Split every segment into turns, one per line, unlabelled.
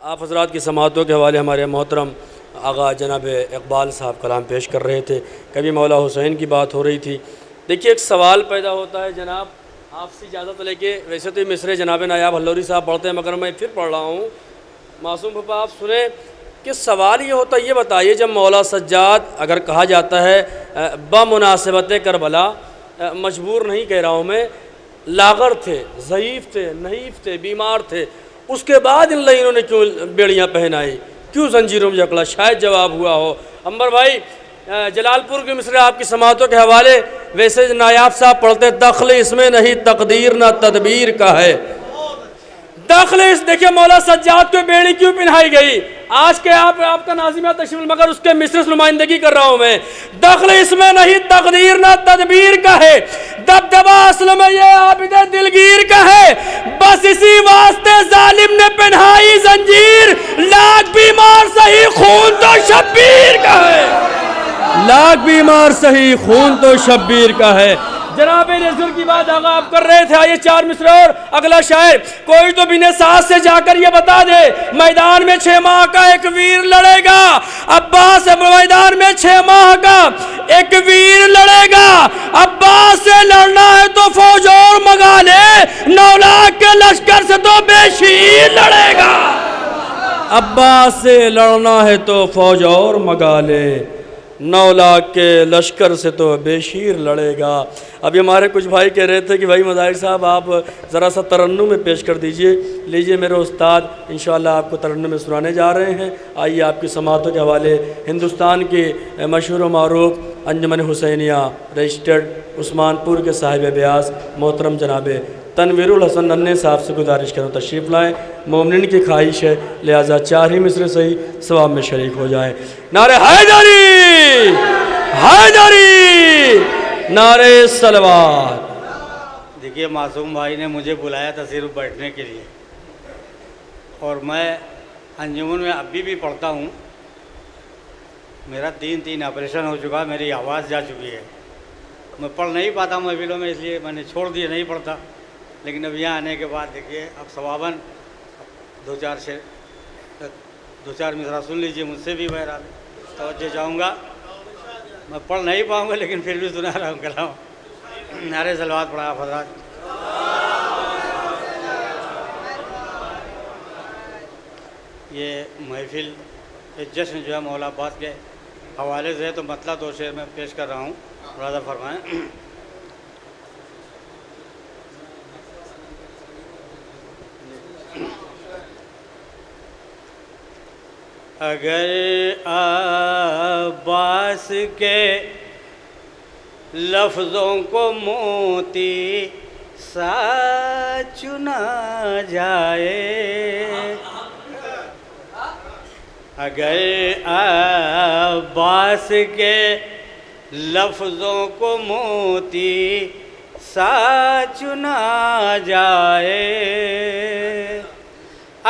आप हज़रात की समातों के हवाले हमारे मोहतरम आगा जनाब इकबाल साहब कलाम पेश कर रहे थे। कभी मौला हुसैन की बात हो रही थी। देखिए एक सवाल पैदा होता है जनाब, आपसे इजाज़त लेके, वैसे तो ये मिसरे जनाब नायाब हल्लौरी साहब पढ़ते हैं मगर मैं फिर पढ़ रहा हूँ। मासूम पापा आप सुने कि सवाल ये होता है, ये बताइए जब मौला सज्जाद अगर कहा जाता है बमुनासिबत करबला, मजबूर नहीं कह रहा हूँ मैं, लागर थे, ज़ईफ़ थे, नहीफ़ थे, बीमार थे, उसके बाद इन्होंने क्यों बेड़ियाँ पहनाई, क्यों जंजीरों में जकड़ा? शायद जवाब हुआ हो। अंबर भाई जलालपुर के मिसरे आपकी समातों के हवाले, वैसे नायाब साहब पढ़ते दखल इसमें नहीं तकदीर ना तदबीर का है। दखल इस, देखिए मौला सज्जाद को बेड़ी क्यों पहनाई गई? आज के आपका नाज़िम तशरीफ मगर उसके मिसरे से नुमाइंदगी कर रहा हूँ मैं। दखल इसमें नहीं तकदीर ना तदबीर का है, दबदबा असल में ये आबिदे दिलगीर का है, बस इसी वास्ते जालिम ने पहनाई जंजीर, लाख बीमार सही खून तो शब्बीर का है, लाख बीमार सही खून तो शब्बीर का है। जनाब नज़र की बात आगा आप कर रहे थे, आइए 4 मिसरे और अगला शायर। कोई तो बिना सांस से जाकर ये बता दे, मैदान में 6 माह का एक वीर लड़ेगा, अब्बास मैदान में 6 माह का एक वीर लड़ेगा, अब्बास से लड़ना है तो फौज और मंगा ले, 9 लाख के लश्कर से तो बेशीर लड़ेगा, अब्बास से लड़ना है तो फौज और मंगा ले, 9 लाख के लश्कर से तो बेशीर लड़ेगा। अभी हमारे कुछ भाई कह रहे थे कि भाई मज़ाहिर साहब आप ज़रा सा तरन्नुम में पेश कर दीजिए। लीजिए मेरे उस्ताद इंशाअल्लाह आपको तरन्नुम में सुनाने जा रहे हैं। आइए आपकी समातों के हवाले हिंदुस्तान के मशहूर व मारूफ अंजुमन हुसैनिया रजिस्टर्ड उस्मानपुर के साहिब ब्यास मोहतरम जनाब तनवीरुल हसन नन्हे साहब से गुजारिश करूँ तशरीफ़ लाएँ। मोमिन की ख्वाहिश है लिहाजा 4 ही मिसरे सही सवाब में शरीक हो जाएँ। नारे हैदरी, हैदरी, नारे सलवात।
देखिए मासूम भाई ने मुझे बुलाया था सिर्फ बैठने के लिए, और मैं अंजुमन में अभी भी पढ़ता हूँ। मेरा 3 ऑपरेशन हो चुका, मेरी आवाज़ जा चुकी है, मैं पढ़ नहीं पाता महफिलों में, इसलिए मैंने छोड़ दिया, नहीं पढ़ता। लेकिन अब यहाँ आने के बाद देखिए अब सवाबन 2-4 मिसरा सुन लीजिए मुझसे भी। बहरहाल तवज्जो चाहूँगा, मैं पढ़ नहीं पाऊँगा लेकिन फिर भी सुना रहा हूँ कलाम। नारे सलवात पढ़ा हज़रात। ये महफिल, ये जश्न जो है मौला अब्बास के हवाले से है, तो मतलब 2 शेर में पेश कर रहा हूँ, मुलाज़ा फरमाएँ। अगर अब्बास के लफ्ज़ों को मोती सा चुना जाए, अगर अब्बास के लफ्ज़ों को मोती सा चुना जाए,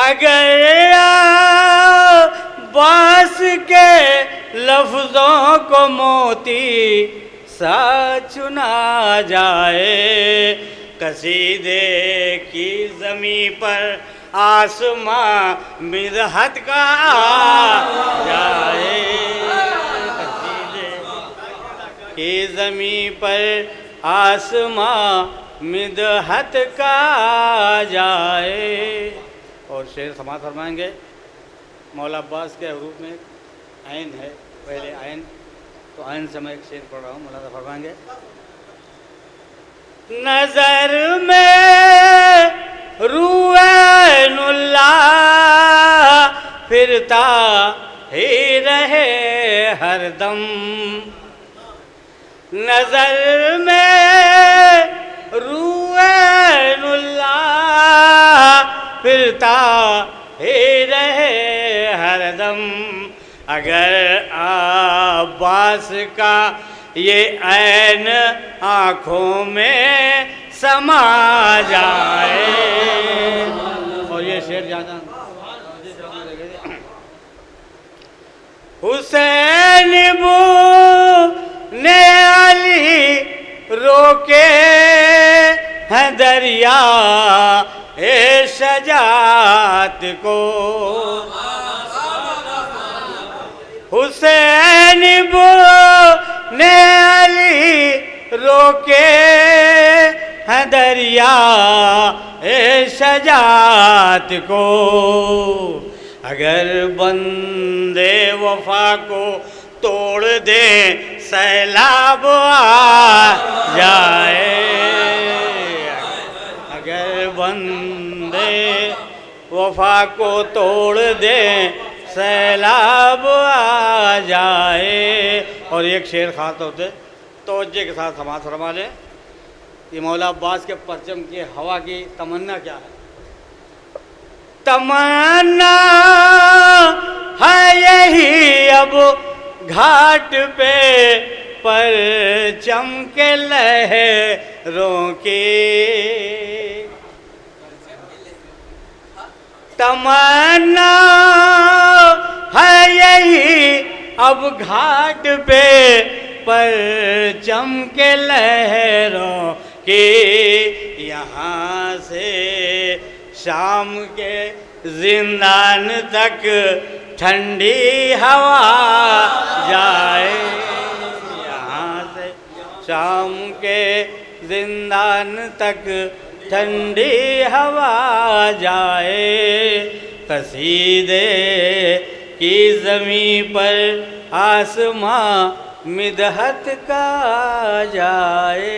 अगर अब्बास के लफ्ज़ों को मोती सा चुना जाए, कसीदे की ज़मीं पर आसमां मिदहत का जाए, कसीदे की ज़मीं पर आसमां मिदहत का जाए। और शेर समात फरमाएंगे। मौला अब्बास के हरूफ में आयन है, पहले आयन, तो आयन से मैं एक शेर पढ़ रहा हूँ, मौला फरमाएंगे। नजर में रुएनुल्लाह फिरता ही रहे हरदम, नजर में रुएनुल्लाह फिरता ही रहे हरदम, अगर अब्बास का ये ऐन आँखों में समा जाए। और ये शेर ज़्यादा हुसैन बू ने अली रोके हैं दरिया ए शजात को, हुसैन ने अली रोके हैं दरिया शजात को। अगर बंदे वफा को तोड़ दे सैलाब आ जाए, अगर बंदे वफा को तोड़ दे सैलाब आ जाए। और एक शेर खास होते तवज्जो के साथ समाज फरमा लें, ये मौला अब्बास के परचम की हवा की तमन्ना क्या है? तमन्ना है यही अब घाट पे परचम के लहरों की, तमन्ना है यही अब घाट पे परचम के लहरों की। यहाँ से शाम के जिंदान तक ठंडी हवा जाए, यहाँ से शाम के जिंदान तक ठंडी हवा जाए। कसीदे की ज़मीं पर आसमां मिदहत का जाए।